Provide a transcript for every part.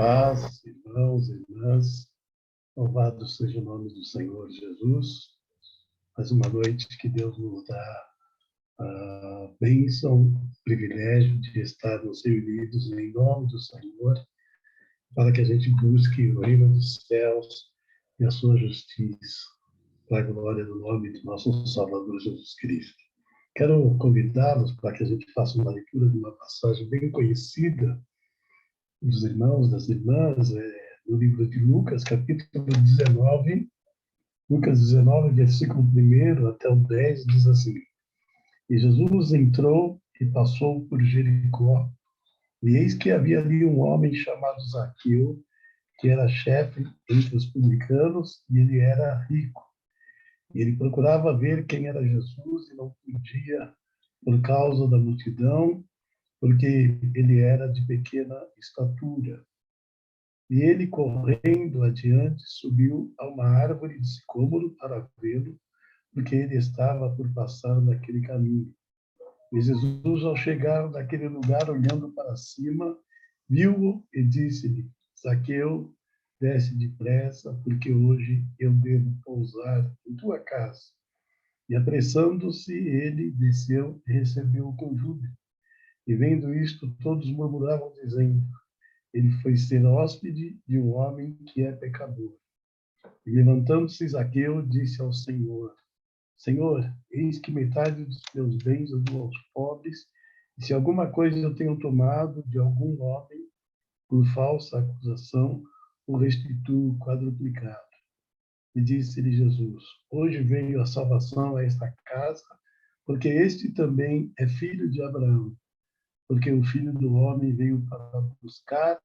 paz, irmãos e irmãs, louvado seja o nome do Senhor Jesus. Mais uma noite que Deus nos dá a bênção, o privilégio de estarmos reunidos em nome do Senhor, para que a gente busque o reino dos céus e a sua justiça, para a glória do nome do nosso Salvador Jesus Cristo. Quero convidá-los para que a gente faça uma leitura de uma passagem bem conhecida dos irmãos, das irmãs, no livro de Lucas, capítulo 19, Lucas 19, versículo 1 até o 10, diz assim: E Jesus entrou e passou por Jericó, e eis que havia ali um homem chamado Zaqueu, que era chefe entre os publicanos, e ele era rico. E ele procurava ver quem era Jesus e não podia, por causa da multidão, porque ele era de pequena estatura. E ele, correndo adiante, subiu a uma árvore de sicômoro para vê-lo, porque ele estava por passar naquele caminho. E Jesus, ao chegar naquele lugar, olhando para cima, viu-o e disse-lhe: Zaqueu, desce depressa, porque hoje eu devo pousar em tua casa. E apressando-se, ele desceu e recebeu-o com júbilo. E vendo isto, todos murmuravam, dizendo: ele foi ser hóspede de um homem que é pecador. E levantando-se Zaqueu, disse ao Senhor: Senhor, eis que metade dos meus bens eu dou aos pobres, e se alguma coisa eu tenho tomado de algum homem por falsa acusação, o restituo quadruplicado. E disse-lhe Jesus: Hoje veio a salvação a esta casa, porque este também é filho de Abraão, porque o Filho do Homem veio para buscar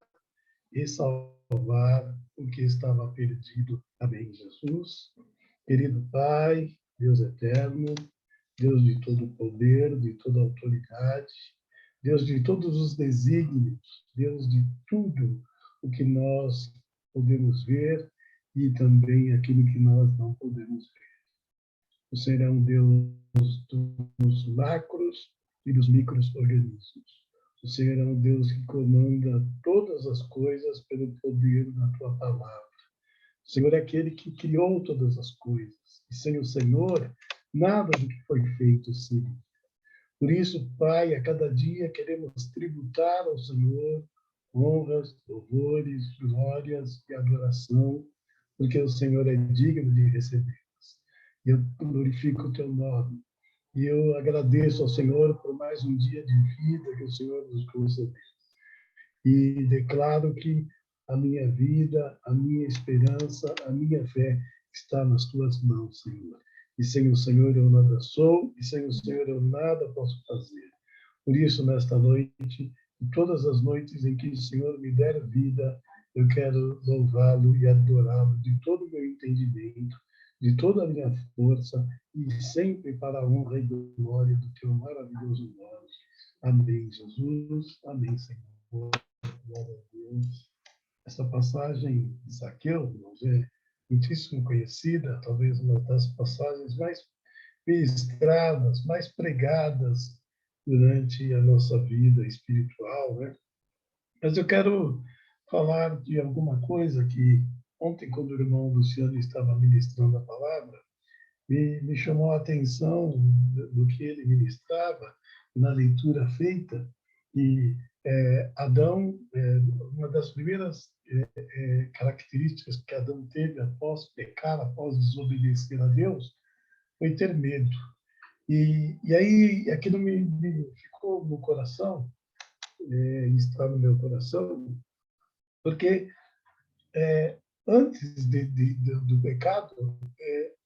e salvar o que estava perdido. Amém, Jesus. Querido Pai, Deus eterno, Deus de todo poder, de toda autoridade, Deus de todos os desígnios, Deus de tudo o que nós podemos ver e também aquilo que nós não podemos ver. O Senhor é um Deus dos macros e dos micro-organismos. O Senhor é um Deus que comanda todas as coisas pelo poder da tua palavra. O Senhor é aquele que criou todas as coisas. E sem o Senhor, nada do que foi feito seria. Por isso, Pai, a cada dia queremos tributar ao Senhor honras, louvores, glórias e adoração, porque o Senhor é digno de recebê-las. Eu glorifico o teu nome. E eu agradeço ao Senhor por mais um dia de vida que o Senhor nos concedeu. E declaro que a minha vida, a minha esperança, a minha fé está nas tuas mãos, Senhor. E sem o Senhor eu nada sou, e sem o Senhor eu nada posso fazer. Por isso, nesta noite, e todas as noites em que o Senhor me der vida, eu quero louvá-lo e adorá-lo de todo o meu entendimento, de toda a minha força, e sempre para a honra e glória do teu maravilhoso nome. Amém, Jesus. Amém, Senhor. Glória a Deus. Essa passagem de Zaqueu, irmãos, é muitíssimo conhecida, talvez uma das passagens mais ministradas, mais pregadas durante a nossa vida espiritual, né? Mas eu quero falar de alguma coisa que ontem, quando o irmão Luciano estava ministrando a palavra, me chamou a atenção do que ele ministrava na leitura feita, e Adão, uma das primeiras características que Adão teve após pecar, após desobedecer a Deus, foi ter medo. E aí aquilo me ficou no coração, está no meu coração, porque antes do pecado,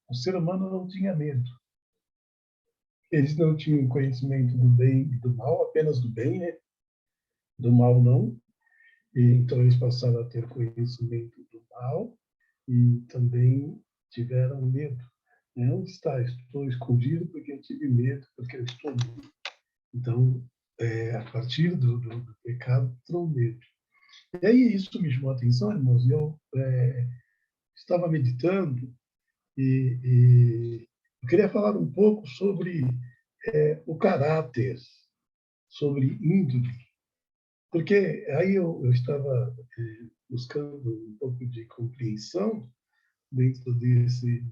o ser humano não tinha medo. Eles não tinham conhecimento do bem e do mal, apenas do bem, né? Do mal não. E então eles passaram a ter conhecimento do mal e também tiveram medo. Onde está? Estou escondido porque eu tive medo, porque eu estou nu. Então, a partir do pecado, entrou medo. E aí isso me chamou a atenção, irmãos. Eu estava meditando e eu queria falar um pouco sobre o caráter, sobre índole, porque aí eu estava buscando um pouco de compreensão dentro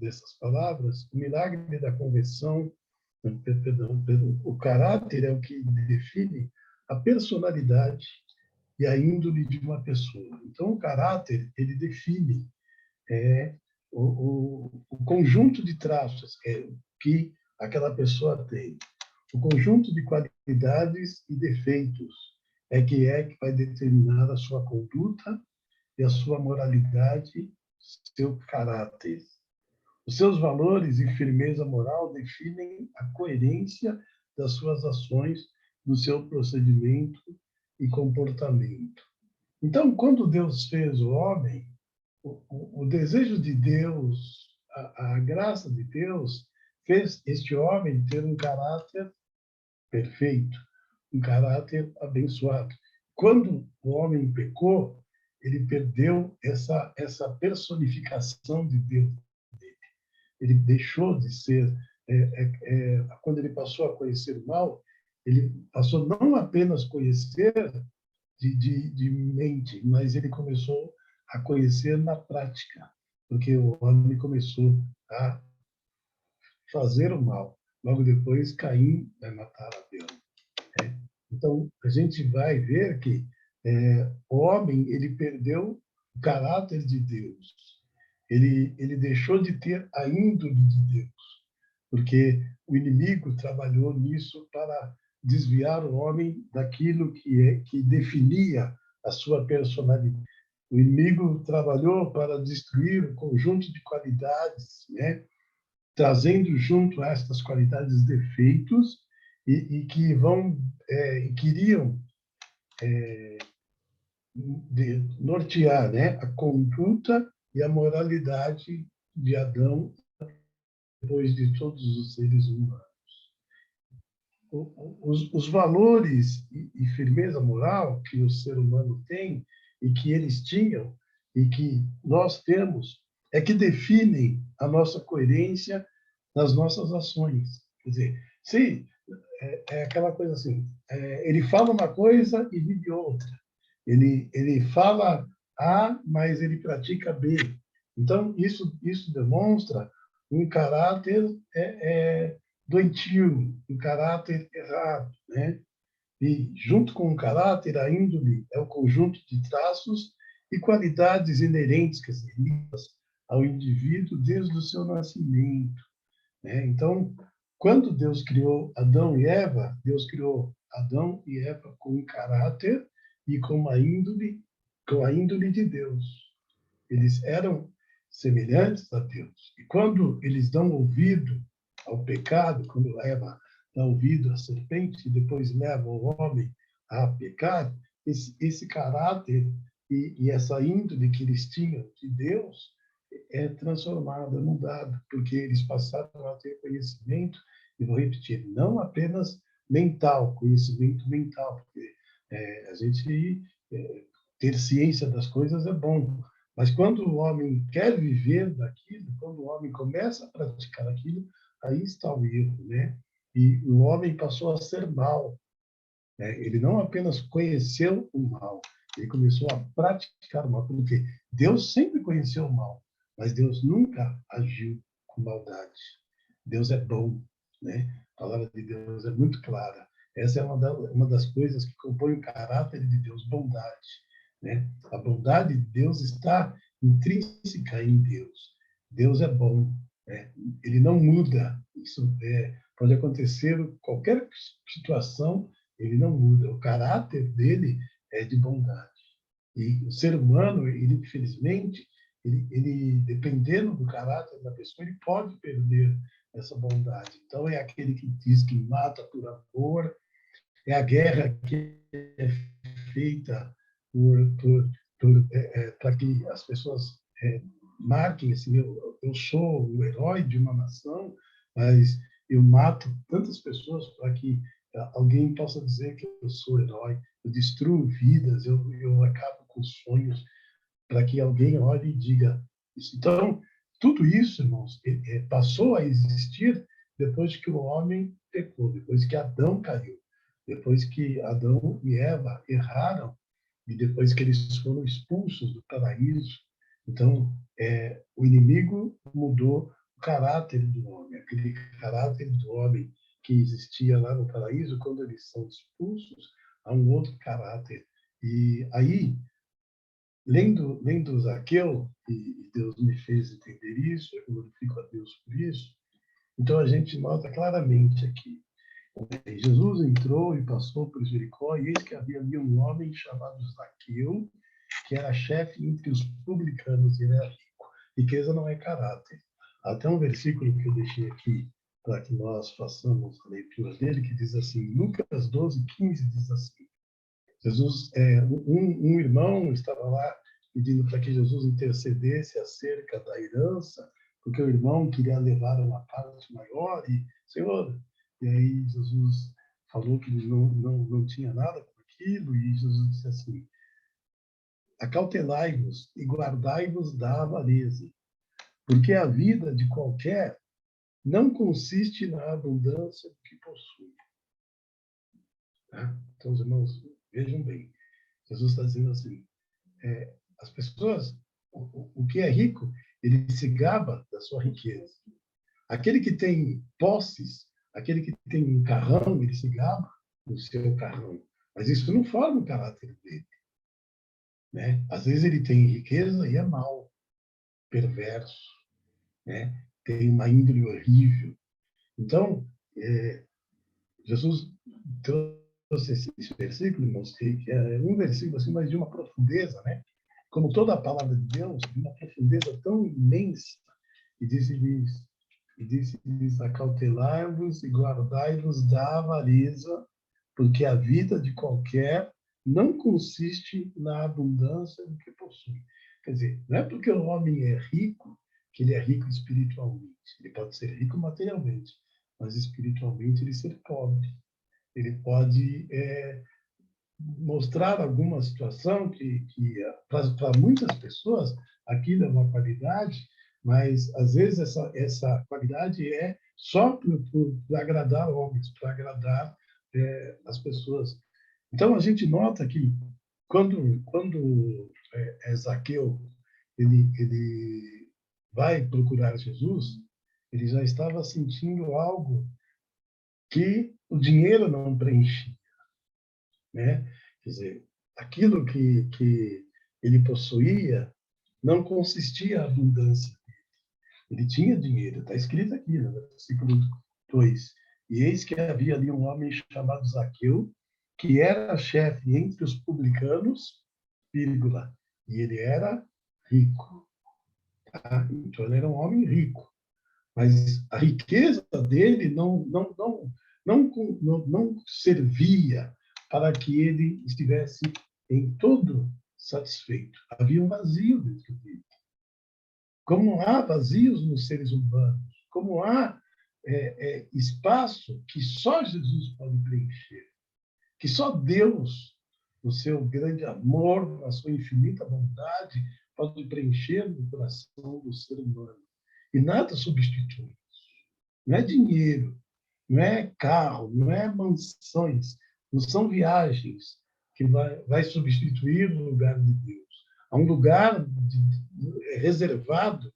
dessas palavras, o milagre da conversão, perdão, o caráter é o que define a personalidade e a índole de uma pessoa. Então, o caráter, ele define o conjunto de traços que aquela pessoa tem, o conjunto de qualidades e defeitos que vai determinar a sua conduta e a sua moralidade, seu caráter. Os seus valores e firmeza moral definem a coerência das suas ações, do seu procedimento e comportamento. Então, quando Deus fez o homem, o desejo de Deus, a graça de Deus, fez este homem ter um caráter perfeito, um caráter abençoado. Quando o homem pecou, ele perdeu essa personificação de Deus. Ele deixou de ser, quando ele passou a conhecer o mal, ele passou não apenas a conhecer de mente, mas ele começou a conhecer na prática, porque o homem começou a fazer o mal. Logo depois, Caim vai matar Abel. Então, a gente vai ver que o homem ele perdeu o caráter de Deus. Ele deixou de ter a índole de Deus, porque o inimigo trabalhou nisso para desviar o homem daquilo que definia a sua personalidade. O inimigo trabalhou para destruir o conjunto de qualidades, né? Trazendo junto a estas qualidades defeitos e que queriam nortear, né, a conduta e a moralidade de Adão depois de todos os seres humanos. Os valores e firmeza moral que o ser humano tem e que eles tinham e que nós temos é que definem a nossa coerência nas nossas ações. Quer dizer, se é aquela coisa assim, ele fala uma coisa e vive outra. Ele fala A, mas ele pratica B. Então, isso demonstra um caráter doentio, um caráter errado, né? E, junto com o caráter, a índole é o conjunto de traços e qualidades inerentes, quer dizer, ao indivíduo desde o seu nascimento, né? Então, quando Deus criou Adão e Eva, Deus criou Adão e Eva com um caráter e com a índole de Deus. Eles eram semelhantes a Deus. E quando eles dão ouvido ao pecado, quando Eva dá ouvido à serpente e depois leva o homem a pecar, esse caráter e essa índole que eles tinham de Deus é transformada, mudada, porque eles passaram a ter conhecimento, e vou repetir, não apenas mental, conhecimento mental, porque a gente ter ciência das coisas é bom, mas quando o homem quer viver daquilo, quando o homem começa a praticar aquilo, aí está o erro, né? E o homem passou a ser mal, né? Ele não apenas conheceu o mal, ele começou a praticar o mal, porque Deus sempre conheceu o mal, mas Deus nunca agiu com maldade. Deus é bom, né? A palavra de Deus é muito clara. Essa é uma das coisas que compõe o caráter de Deus, bondade, né? A bondade de Deus está intrínseca em Deus. Deus é bom, né? Ele não muda. Isso pode acontecer qualquer situação, ele não muda. O caráter dele é de bondade. E o ser humano, ele infelizmente, ele dependendo do caráter da pessoa, ele pode perder essa bondade. Então é aquele que diz que mata por amor, é a guerra que é feita para que as pessoas marquem assim, eu sou o herói de uma nação, mas eu mato tantas pessoas para que alguém possa dizer que eu sou herói. Eu destruo vidas, eu acabo com sonhos para que alguém olhe e diga isso. Então, tudo isso, irmãos, passou a existir depois que o homem pecou, depois que Adão caiu, depois que Adão e Eva erraram e depois que eles foram expulsos do paraíso, então o inimigo mudou o caráter do homem, aquele caráter do homem que existia lá no paraíso, quando eles são expulsos, há um outro caráter. E aí, lendo Zaqueu, e Deus me fez entender isso, eu glorifico a Deus por isso, então a gente nota claramente aqui. Jesus entrou e passou por Jericó, e eis que havia ali um homem chamado Zaqueu, que era chefe entre os publicanos, e ele era rico. Riqueza não é caráter. Até um versículo que eu deixei aqui para que nós façamos a leitura dele, que diz assim, Lucas 12:15 diz assim, Jesus, um irmão estava lá pedindo para que Jesus intercedesse acerca da herança, porque o irmão queria levar uma parte maior, e, Senhor, e aí Jesus falou que ele não tinha nada com aquilo, e Jesus disse assim, acautelai-vos e guardai-vos da avareza, porque a vida de qualquer não consiste na abundância do que possui. Tá? Então, os irmãos, vejam bem, Jesus está dizendo assim, as pessoas, o que é rico, ele se gaba da sua riqueza. Aquele que tem posses, aquele que tem um carrão, ele se gaba do seu carrão. Mas isso não forma o caráter dele. Né? Às vezes ele tem riqueza e é mau, perverso, né? Tem uma índole horrível. Então, Jesus trouxe esse versículo, irmãos, que é um versículo assim, mas de uma profundeza, né? Como toda a palavra de Deus, de uma profundeza tão imensa, e disse-lhes, acautelai-vos e guardai-vos da avareza, porque a vida de qualquer não consiste na abundância do que possui. Quer dizer, não é porque o homem é rico que ele é rico espiritualmente. Ele pode ser rico materialmente, mas espiritualmente ele ser pobre. Ele pode mostrar alguma situação que para muitas pessoas aquilo é uma qualidade, mas às vezes essa qualidade é só para agradar homens, para agradar as pessoas. Então a gente nota que quando Zaqueu ele vai procurar Jesus, ele já estava sentindo algo que o dinheiro não preenchia, né? Quer dizer, aquilo que ele possuía não consistia a abundância. Ele tinha dinheiro, está escrito aqui no versículo 2. E eis que havia ali um homem chamado Zaqueu, que era chefe entre os publicanos, vírgula, e ele era rico. Tá? Então ele era um homem rico. Mas a riqueza dele não servia para que ele estivesse em todo satisfeito. Havia um vazio dentro dele. Como há vazios nos seres humanos, como há espaço que só Jesus pode preencher, que só Deus, no seu grande amor, na sua infinita bondade, pode preencher no coração do ser humano. E nada substitui. Não é dinheiro, não é carro, não é mansões, não são viagens que vai substituir o lugar de Deus. Há um lugar reservado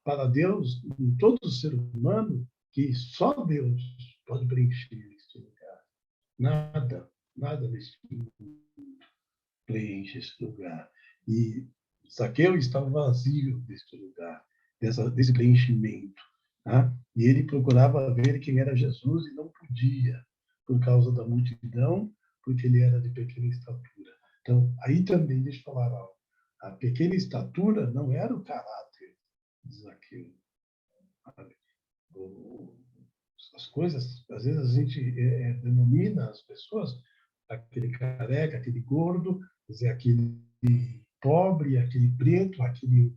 para Deus em todo ser humano que só Deus pode preencher este lugar. Nada neste mundo preenche este lugar. E Zaqueu estava vazio deste lugar, desse preenchimento. Tá? E ele procurava ver quem era Jesus e não podia, por causa da multidão, porque ele era de pequena estatura. Então, aí também, deixa eu falar algo. A pequena estatura não era o caráter de Zaqueu. As coisas, às vezes a gente denomina as pessoas, aquele careca, aquele gordo, quer dizer, aquele pobre, aquele preto, aquele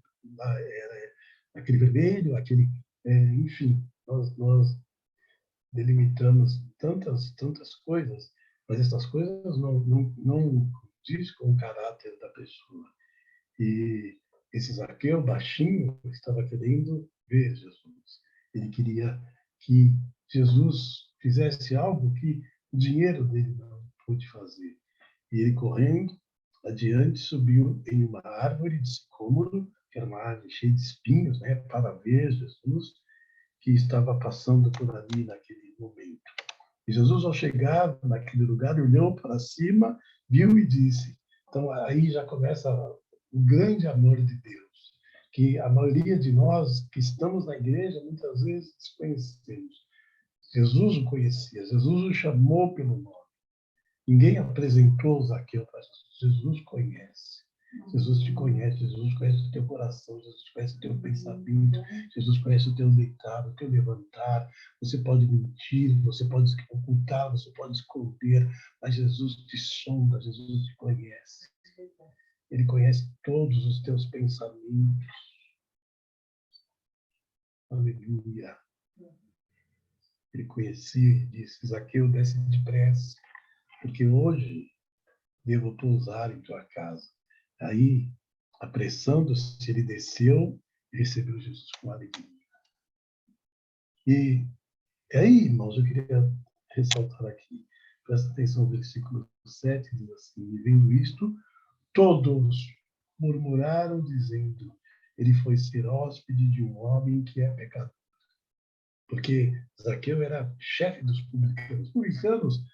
vermelho, enfim, nós delimitamos tantas coisas, mas essas coisas não diz com o caráter da pessoa. E esse Zaqueu, baixinho, estava querendo ver Jesus. Ele queria que Jesus fizesse algo que o dinheiro dele não pôde fazer. E ele correndo, Adiante subiu em uma árvore de sicômoro, que era uma árvore cheia de espinhos, né, para ver Jesus, que estava passando por ali naquele momento. E Jesus, ao chegar naquele lugar, olhou para cima, viu e disse. Então, aí já começa o grande amor de Deus, que a maioria de nós que estamos na igreja, muitas vezes desconhecemos. Jesus o conhecia, Jesus o chamou pelo nome. Ninguém apresentou Zaqueu para Jesus. Jesus conhece. Jesus te conhece, Jesus conhece o teu coração, Jesus conhece o teu pensamento, Jesus conhece o teu deitar, o teu levantar. Você pode mentir, você pode ocultar, você pode esconder, mas Jesus te sonda, Jesus te conhece. Ele conhece todos os teus pensamentos. Aleluia. Ele conhecia e disse, Zaqueu, desce depressa, porque hoje devo pousar em tua casa. Aí, apressando-se, ele desceu e recebeu Jesus com alegria. E aí, irmãos, eu queria ressaltar aqui, presta atenção no versículo 7, diz assim, e vendo isto, todos murmuraram, dizendo, ele foi ser hóspede de um homem que é pecador. Porque Zaqueu era chefe dos publicanos. Os publicanos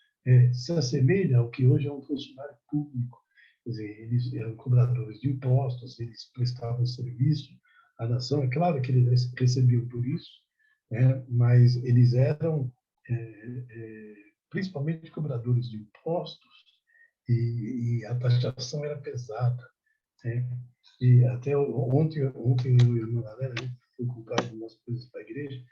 se assemelha ao que hoje é um funcionário público. Quer dizer, eles eram cobradores de impostos, eles prestavam serviço à nação. É claro que eles recebiam por isso, né? Mas eles eram principalmente cobradores de impostos e a taxação era pesada, né? E até ontem eu e a minha galera, a gente foi comprar algumas coisas para a igreja,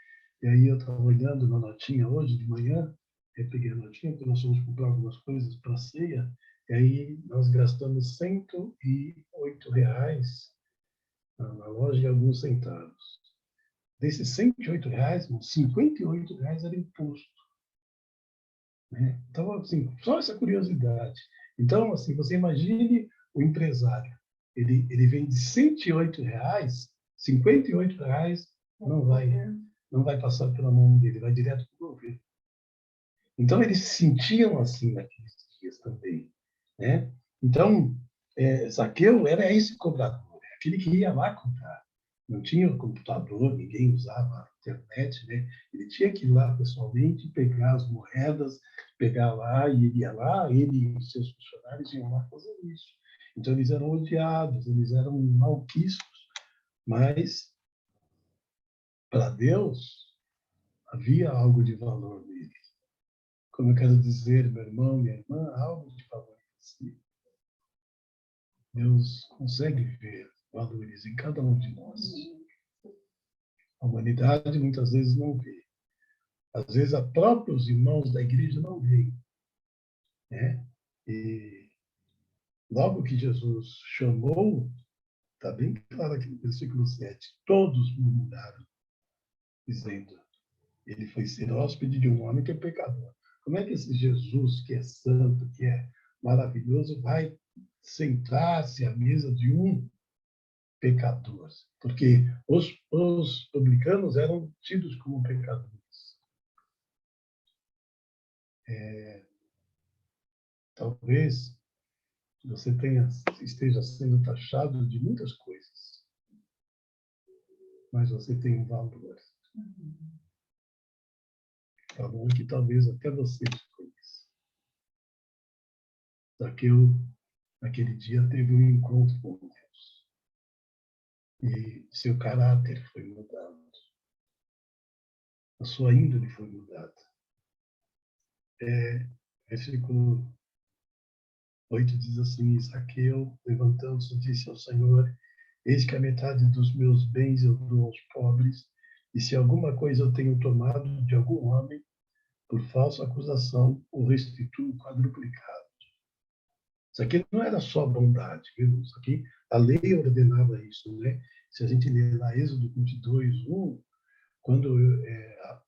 e aí eu estava olhando na notinha hoje de manhã, eu peguei a notinha, porque nós fomos comprar algumas coisas para a ceia, e aí nós gastamos R$ 108 na loja e alguns centavos. Desses R$ 108, R$ 58 era imposto. Né? Então, assim, só essa curiosidade. Então, assim, você imagine o empresário. Ele vende R$ 108, R$ 58 não vai passar pela mão dele, vai direto para o governo. Então, eles se sentiam assim naqueles dias também. Né? Então, Zaqueu era esse cobrador, aquele que ia lá comprar. Não tinha computador, ninguém usava a internet, né? Ele tinha que ir lá pessoalmente, pegar as moedas, pegar lá, e ele ia lá, ele e os seus funcionários iam lá fazer isso. Então, eles eram odiados, eles eram malquistos, mas para Deus havia algo de valor neles. Como eu quero dizer, meu irmão, minha irmã, algo de valor em si. Deus consegue ver valores em cada um de nós. A humanidade muitas vezes não vê. Às vezes, a próprios irmãos da igreja não veem. Né? E logo que Jesus chamou, está bem claro aqui no versículo 7, todos murmuraram, dizendo, ele foi ser hóspede de um homem que é pecador. Como é que esse Jesus, que é santo, que é maravilhoso, vai sentar-se à mesa de um pecador? Porque os publicanos eram tidos como pecadores. Talvez você esteja sendo taxado de muitas coisas, mas você tem um valor. Valor que talvez até você desconheça. Zaqueu, naquele dia, teve um encontro com Deus. E seu caráter foi mudado. A sua índole foi mudada. Versículo 8 diz assim, Zaqueu, levantando-se, disse ao Senhor, eis que a metade dos meus bens eu dou aos pobres, e se alguma coisa eu tenho tomado de algum homem, por falsa acusação, o restituo quadruplicado. Isso aqui não era só bondade, viu? Isso aqui, a lei ordenava isso, né? Se a gente ler lá Êxodo 22:1, quando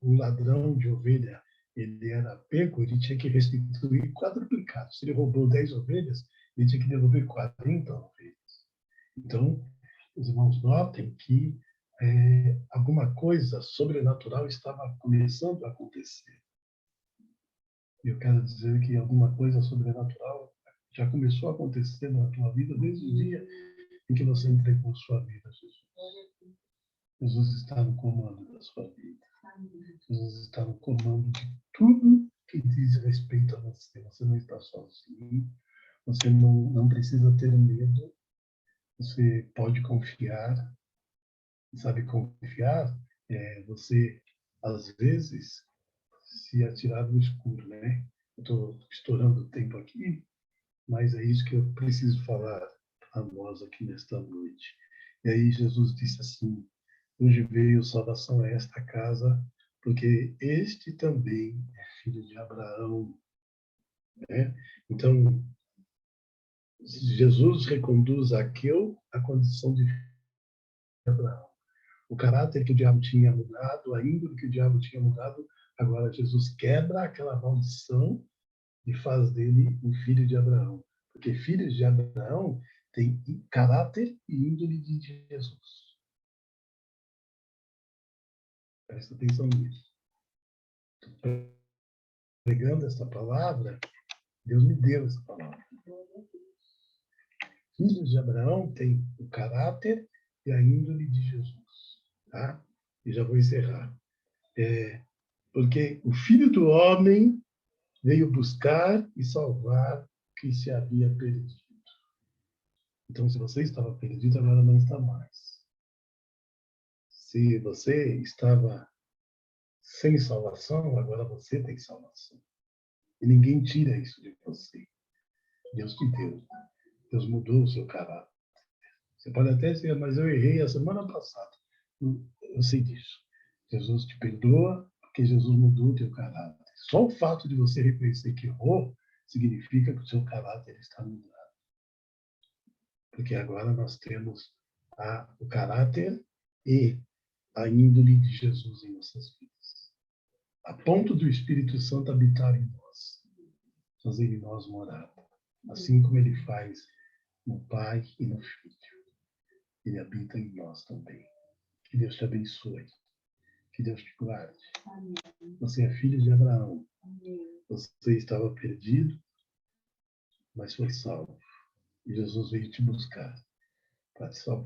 um ladrão de ovelha ele era pego, ele tinha que restituir quadruplicado. Se ele roubou 10 ovelhas, ele tinha que devolver 40 ovelhas. Então, os irmãos notem que alguma coisa sobrenatural estava começando a acontecer. Eu quero dizer que alguma coisa sobrenatural Já começou a acontecer na tua vida desde o dia em que você entregou sua vida a Jesus. Jesus está no comando da sua vida. Jesus está no comando de tudo que diz respeito a você. Você não está sozinho. Você não precisa ter medo. Você pode confiar. Sabe, confiar é você, às vezes, se atirar no escuro, né? Eu estou estourando o tempo aqui, mas é isso que eu preciso falar a nós aqui nesta noite. E aí Jesus disse assim: hoje veio salvação a esta casa, porque este também é filho de Abraão, né? Então, Jesus reconduz Zaqueu à condição de filho de Abraão. O caráter que o diabo tinha mudado, a índole que o diabo tinha mudado, agora Jesus quebra aquela maldição e faz dele um filho de Abraão. Porque filhos de Abraão têm caráter e índole de Jesus. Presta atenção nisso. Pregando essa palavra, Deus me deu essa palavra. Filhos de Abraão têm o caráter e a índole de Jesus. Tá? E já vou encerrar. Porque o Filho do Homem veio buscar e salvar o que se havia perdido. Então, se você estava perdido, agora não está mais. Se você estava sem salvação, agora você tem salvação. E ninguém tira isso de você. Deus te deu. Deus mudou o seu caráter. Você pode até dizer, mas eu errei a semana passada. Eu sei disso. Jesus te perdoa porque Jesus mudou o teu caráter. Só o fato de você reconhecer que errou significa que o seu caráter está mudado. Porque agora nós temos o caráter e a índole de Jesus em nossas vidas. A ponto do Espírito Santo habitar em nós, fazer em nós morada. Assim como ele faz no Pai e no Filho. Ele habita em nós também. Que Deus te abençoe. Que Deus te guarde. Amém. Você é filho de Abraão. Amém. Você estava perdido, mas foi salvo. E Jesus veio te buscar para te salvar.